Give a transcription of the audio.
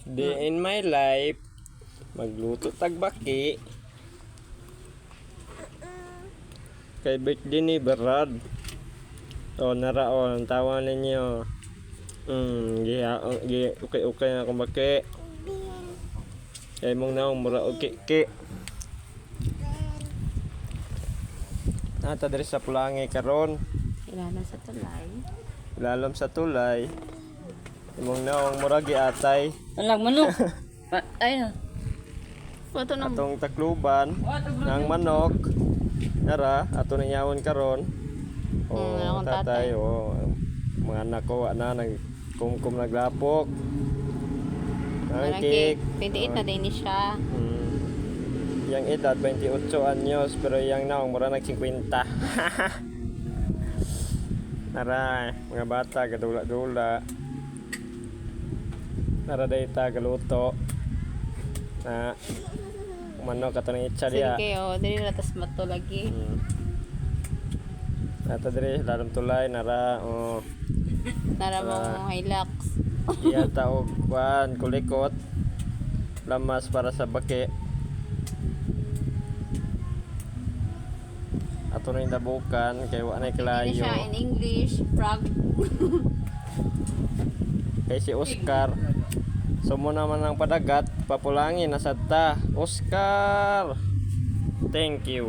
Day in my life, magluto tagbaki. Kay birthday ni Berad. O naraon, tawa ninyo. Okay na akong baki. Kay mong naong mura o ki. Nata diri sa Pulangi karon. Ilalim sa tulay. Ilalom sa tulay. Imong naong mura gi atay. Alang manok. Ayun. Foto ng Atong takluban ng manok. Nara, ato na yawon karon. akong tatay. Mga anak ko, nagkumkum naglapok. Ang Parang cake. 28 na din siya. Yang edad 28 anyos pero yang naong mura nag 50. Nara, mga bata gadula-dula. Nara dayta galuto. Na manok ato nang itsa Sige diya. kayo, dili ratas mato lagi. Nata diri dalam tulay nara Nara mo Hilux. iya taog kuan kulikot. Lamas para sa baki. Ato na dabukan kay wa na Hindi kilayo. siya in English, frog. Kay si Oscar. Sumo naman ang padagat, papulangin na sadta. Oscar. Thank you.